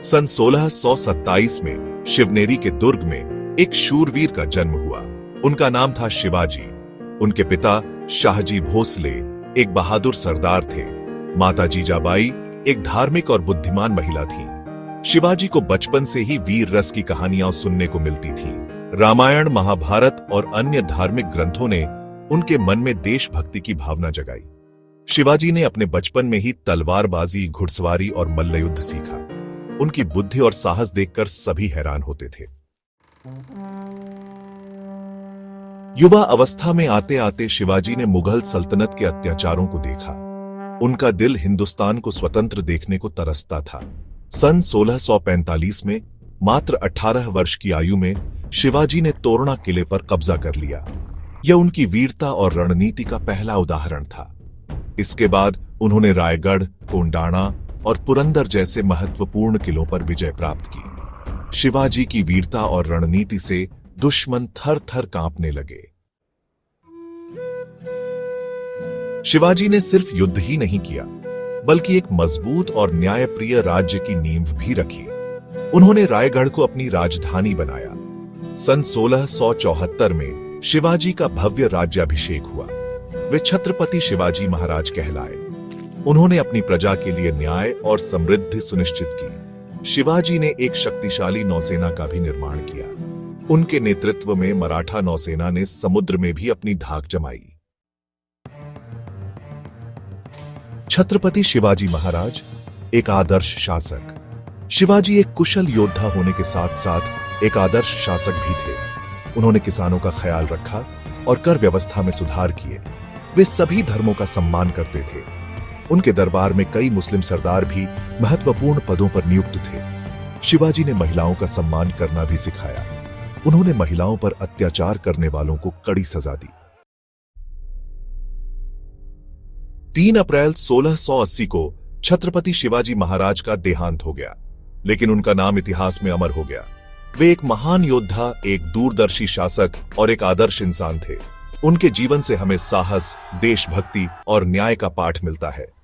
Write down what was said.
सन 1627 में शिवनेरी के दुर्ग में एक शूरवीर का जन्म हुआ। उनका नाम था शिवाजी। उनके पिता शाहजी भोसले एक बहादुर सरदार थे। माता जीजाबाई एक धार्मिक और बुद्धिमान महिला थी। शिवाजी को बचपन से ही वीर रस की कहानियां सुनने को मिलती थी। रामायण, महाभारत और अन्य धार्मिक ग्रंथों ने उनके मन में देशभक्ति की भावना जगाई। शिवाजी ने अपने बचपन में ही तलवारबाजी, घुड़सवारी और मल्लयुद्ध सीखा। उनकी बुद्धि और साहस देखकर सभी हैरान होते थे। युवा अवस्था में आते आते शिवाजी ने मुगल सल्तनत के अत्याचारों को देखा। उनका दिल हिंदुस्तान को स्वतंत्र देखने को तरसता था। सन 1645 में मात्र 18 वर्ष की आयु में शिवाजी ने तोरणा किले पर कब्जा कर लिया। यह उनकी वीरता और रणनीति का पहला उदाहरण था। इसके बाद उन्होंने रायगढ़, कोंडाणा और पुरंदर जैसे महत्वपूर्ण किलों पर विजय प्राप्त की। शिवाजी की वीरता और रणनीति से दुश्मन थर थर कांपने लगे। शिवाजी ने सिर्फ युद्ध ही नहीं किया, बल्कि एक मजबूत और न्यायप्रिय राज्य की नींव भी रखी। उन्होंने रायगढ़ को अपनी राजधानी बनाया। सन 1674 में शिवाजी का भव्य राज्याभिषेक हुआ। वे छत्रपति शिवाजी महाराज कहलाए। उन्होंने अपनी प्रजा के लिए न्याय और समृद्धि सुनिश्चित की। शिवाजी ने एक शक्तिशाली नौसेना का भी निर्माण किया। उनके नेतृत्व में मराठा नौसेना ने समुद्र में भी अपनी धाक जमाई। छत्रपति शिवाजी महाराज एक आदर्श शासक। शिवाजी एक कुशल योद्धा होने के साथ साथ एक आदर्श शासक भी थे। उन्होंने किसानों का ख्याल रखा और कर व्यवस्था में सुधार किए। वे सभी धर्मों का सम्मान करते थे। उनके दरबार में कई मुस्लिम सरदार भी महत्वपूर्ण पदों पर नियुक्त थे। शिवाजी ने महिलाओं का सम्मान करना भी सिखाया। उन्होंने महिलाओं पर अत्याचार करने वालों को कड़ी सजा दी। 3 अप्रैल 1680 को छत्रपति शिवाजी महाराज का देहांत हो गया, लेकिन उनका नाम इतिहास में अमर हो गया। वे एक महान योद्धा, एक दूरदर्शी शासक और एक आदर्श इंसान थे। उनके जीवन से हमें साहस, देशभक्ति और न्याय का पाठ मिलता है।